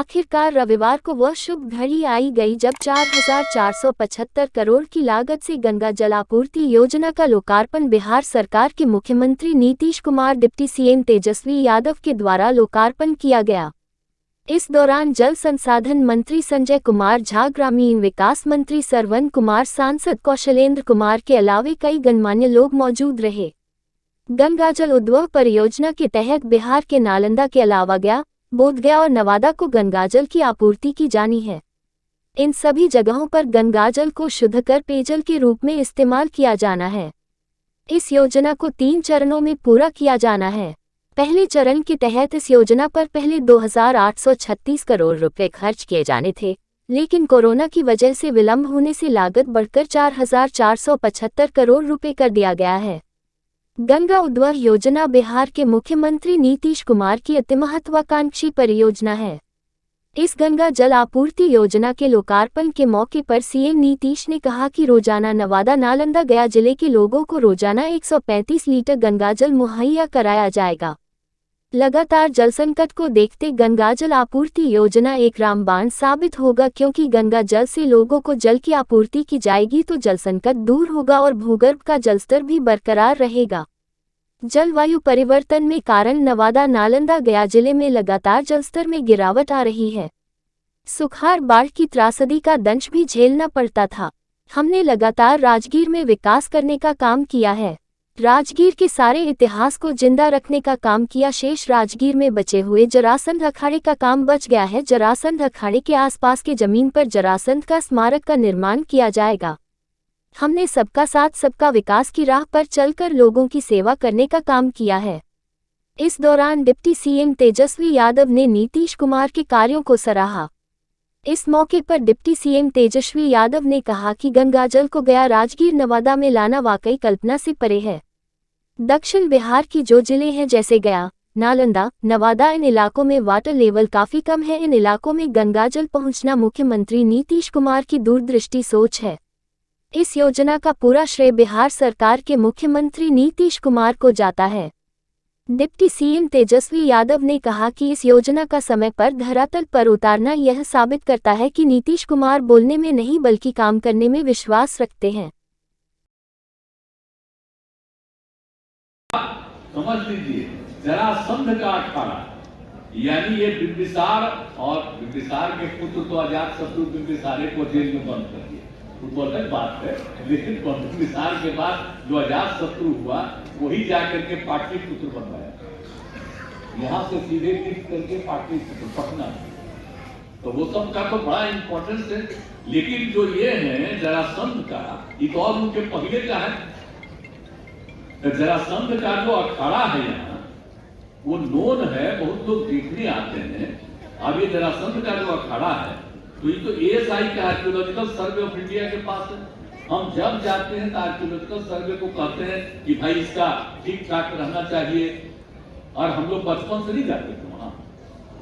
आखिरकार रविवार को वह शुभ घड़ी आई गई जब 4,475 करोड़ की लागत से गंगा जल आपूर्ति योजना का लोकार्पण बिहार सरकार के मुख्यमंत्री नीतीश कुमार डिप्टी सीएम तेजस्वी यादव के द्वारा लोकार्पण किया गया। इस दौरान जल संसाधन मंत्री संजय कुमार झा, ग्रामीण विकास मंत्री सरवन कुमार, सांसद कौशलेंद्र कुमार के अलावे कई गणमान्य लोग मौजूद रहे। गंगा जल उद्वह परियोजना के तहत बिहार के नालंदा के अलावा गया, बोधगया और नवादा को गंगाजल की आपूर्ति की जानी है। इन सभी जगहों पर गंगाजल को शुद्ध कर पेयजल के रूप में इस्तेमाल किया जाना है। इस योजना को 3 चरणों में पूरा किया जाना है। पहले चरण के तहत इस योजना पर पहले 2,836 करोड़ रुपए खर्च किए जाने थे, लेकिन कोरोना की वजह से विलंब होने से लागत बढ़कर 4,475 करोड़ रुपए कर दिया गया है। गंगा उद्वह योजना बिहार के मुख्यमंत्री नीतीश कुमार की अति महत्वाकांक्षी परियोजना है। इस गंगा जल आपूर्ति योजना के लोकार्पण के मौके पर सीएम नीतीश ने कहा कि रोजाना नवादा, नालंदा, गया जिले के लोगों को रोजाना 135 लीटर गंगाजल मुहैया कराया जाएगा। लगातार जल संकट को देखते गंगाजल आपूर्ति योजना एक रामबाण साबित होगा, क्योंकि गंगा जल से लोगों को जल की आपूर्ति की जाएगी तो जल संकट दूर होगा और भूगर्भ का जलस्तर भी बरकरार रहेगा। जलवायु परिवर्तन में कारण नवादा, नालंदा, गया जिले में लगातार जलस्तर में गिरावट आ रही है। सुखाड़, बाढ़ की त्रासदी का दंश भी झेलना पड़ता था। हमने लगातार राजगीर में विकास करने का काम किया है। राजगीर के सारे इतिहास को जिंदा रखने का काम किया। शेष राजगीर में बचे हुए जरासंध अखाड़े का काम बच गया है। जरासंध अखाड़े के आसपास के जमीन पर जरासंध का स्मारक का निर्माण किया जाएगा। हमने सबका साथ सबका विकास की राह पर चलकर लोगों की सेवा करने का काम किया है। इस दौरान डिप्टी सीएम तेजस्वी यादव ने नीतीश कुमार के कार्यों को सराहा। इस मौके पर डिप्टी सीएम तेजस्वी यादव ने कहा कि गंगाजल को गया, राजगीर, नवादा में लाना वाकई कल्पना से परे है। दक्षिण बिहार की जो जिले हैं जैसे गया, नालंदा, नवादा, इन इलाकों में वाटर लेवल काफी कम है। इन इलाकों में गंगाजल पहुंचना मुख्यमंत्री नीतीश कुमार की दूरदृष्टि सोच है। इस योजना का पूरा श्रेय बिहार सरकार के मुख्यमंत्री नीतीश कुमार को जाता है। डिप्टी सीएम तेजस्वी यादव ने कहा कि इस योजना का समय पर धरातल पर उतारना यह साबित करता है कि नीतीश कुमार बोलने में नहीं बल्कि काम करने में विश्वास रखते हैं। समझ लीजिए, जरासंध का अखाड़ा, यानी ये बिंबिसार और बिंबिसार के पुत्र तो अजातशत्रु बिंबिसारे को जेल में बंद कर दिया, वो अलग बात है। लेकिन बिंबिसार के बाद जो अजातशत्रु हुआ वही जाकर के पाटलिपुत्र बनवाया, यहाँ से सीधे लिख करके पाटलिपुत्र पटना, तो वो सब का तो बड़ा इंपॉर्टेंस है। लेकिन जो ये है जरासंध का, एक और उनके पहले का है। जरासंध का जो अखाड़ा है यहाँ वो नोन है, बहुत लोग देखने आते हैं। अब ये जरासंध का जो अखाड़ा है तो ये तो एएसआई का आर्कियोलॉजिकल सर्वे ऑफ इंडिया के पास है। हम जब जाते हैं तो आर्कियोलॉजिकल सर्वे को कहते हैं कि भाई इसका ठीक ठाक रहना चाहिए, और हम लोग बचपन से नहीं जाते थे वहां।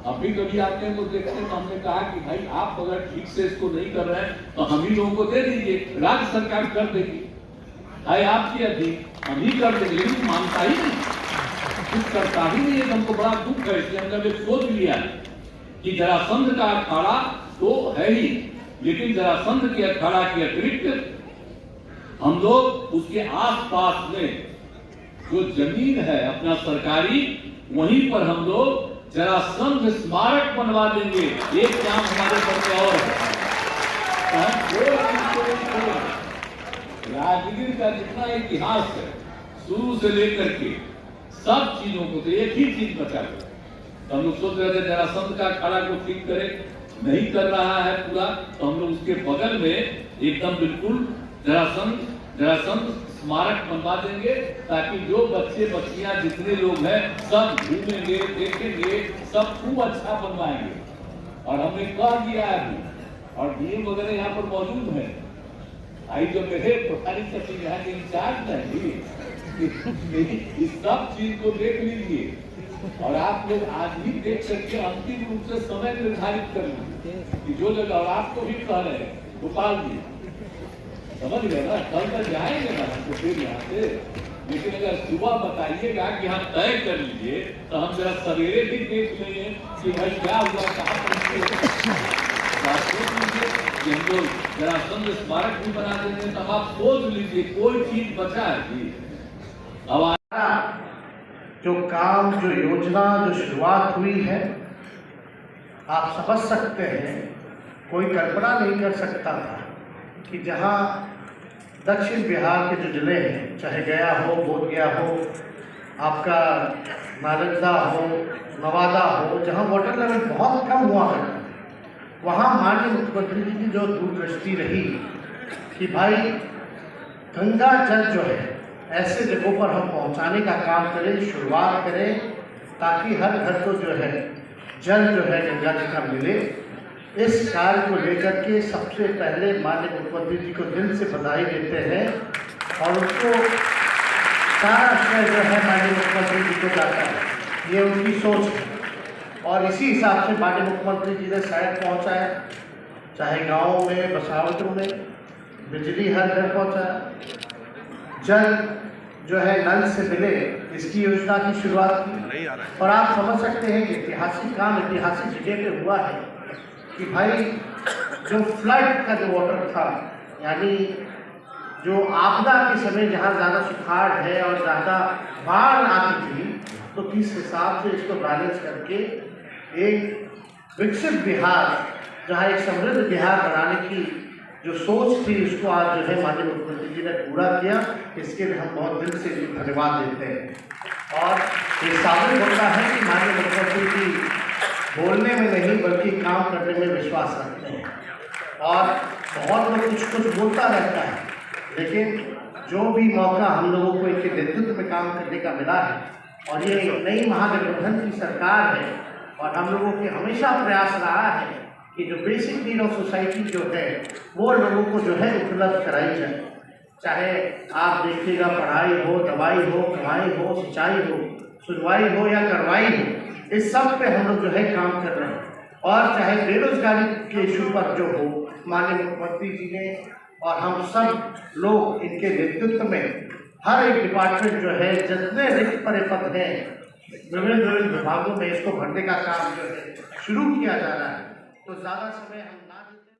अभी कभी आते हैं तो देखते हैं, तो हमने कहा कि भाई आप अगर ठीक से इसको नहीं कर रहे हैं तो हम ही लोगों को दे दीजिए, राज्य सरकार कर देगी, भाई आपकी अधिक हम ही कर देंगे। लेकिन मानता ही नहीं, कुछ करता ही नहीं है। हमको बड़ा दुख है, इसलिए हमने सोच लिया कि जरासंध का अखाड़ा तो है ही, लेकिन जरासंध के अखाड़ा के अतिरिक्त हम लोग उसके आसपास में जो जमीन है अपना सरकारी, वहीं पर हम लोग जरासंध स्मारक बनवा देंगे। एक काम हमारे पर और है, राजगीर का जितना इतिहास है शुरू से लेकर के सब चीजों को, तो एक ही चीज बचा है। तो हम लोग सोच रहे थे जरासंध का अखाड़ा को ठीक करें, नहीं कर रहा है पूरा, तो हम लोग उसके बगल में एकदम बिल्कुल जरासंध स्मारक बनवा देंगे, ताकि जो बच्चे बच्चियां जितने लोग हैं सब घूमेंगे, देखेंगे, सब खूब अच्छा बनवाएंगे। और हमने कह दिया है अभी, और डीएम वगैरह यहाँ पर मौजूद है। आई जो मेरे प्रभारी सचिव यहाँ के इंचार्ज रहेंगे, इस सब चीज को देख लीजिए, और आप लोग आज भी देख सकते हैं। अंतिम रूप से समय निर्धारित कर लीजिए कि जो जगह, और आपको भी कह रहे हैं गोपाल जी, समझ गए ना, कल तक जाएंगे ना, तो फिर यहाँ से लेकिन अगर सुबह बताइएगा कि हम तय कर लीजिए तो हम जरा सवेरे भी देख लेंगे कि भाई क्या हुआ, कहाँ पहुंचे। आप सोच लीजिए कि हम लोग जरासंध स्मारक भी बना देंगे, तब आप सोच लीजिए कोई चीज बचा है जी। अब जो काम, जो योजना, जो शुरुआत हुई है, आप समझ सकते हैं, कोई कल्पना नहीं कर सकता था कि जहां दक्षिण बिहार के जो जिले हैं, चाहे गया हो, बोधगया हो, आपका नालंदा हो, नवादा हो, जहां वाटर लेवल बहुत कम हुआ करता, वहां माननीय मुख्यमंत्री जी की जो दूरदृष्टि रही कि भाई गंगा जल जो है ऐसे जगहों पर हम पहुंचाने का काम करें, शुरुआत करें, ताकि हर घर को जो है जल जो है गंगा जी का मिले। इस कार्य को लेकर के सबसे पहले माननीय मुख्यमंत्री जी को दिल से बधाई देते हैं और उसको सारा श्रेय जो है माननीय मुख्यमंत्री जी को जाता है। ये उनकी सोच है और इसी हिसाब से माननीय मुख्यमंत्री जी ने शायद पहुँचाया, चाहे गाँव में, बसावटों में बिजली हर घर पहुँचाया, जल जो है नल से मिले, इसकी योजना की शुरुआत की। और आप समझ सकते हैं कि ऐतिहासिक काम ऐतिहासिक जगह पे हुआ है कि भाई जो फ्लड का जो वाटर था, यानी जो आपदा के समय जहाँ ज़्यादा सुखाड़ है और ज़्यादा बाढ़ आती थी, तो किस हिसाब से इसको बैलेंस करके एक विकसित बिहार, जहाँ एक समृद्ध बिहार बनाने की जो सोच थी, उसको आज जो है माननीय मुख्यमंत्री जी ने पूरा किया। इसके लिए हम बहुत दिल से धन्यवाद देते हैं। और ये साबित होता है कि माननीय मुख्यमंत्री जी बोलने में नहीं बल्कि काम करने में विश्वास रखते हैं। और बहुत लोग कुछ कुछ बोलता रहता है, लेकिन जो भी मौका हम लोगों को इनके नेतृत्व में काम करने का मिला है, और ये नई महागठबंधन की सरकार है, और हम लोगों के हमेशा प्रयास रहा है कि जो बेसिक नीड ऑफ सोसाइटी जो है वो लोगों को जो है उपलब्ध कराई जाए। चाहे आप देखिएगा पढ़ाई हो, दवाई हो, कमाई हो, सिंचाई हो, सुनवाई हो या कार्रवाई हो, इस सब पे हम लोग जो है काम कर रहे हैं। और चाहे बेरोजगारी के इशू पर जो हो, माननीय मुख्यमंत्री जी ने और हम सब लोग इनके नेतृत्व में हर एक डिपार्टमेंट जो है जितने रिक्त पड़े पद हैं विभिन्न विभागों में, इसको भरने का काम जो है शुरू किया जा रहा है। तो ज़्यादा समय हम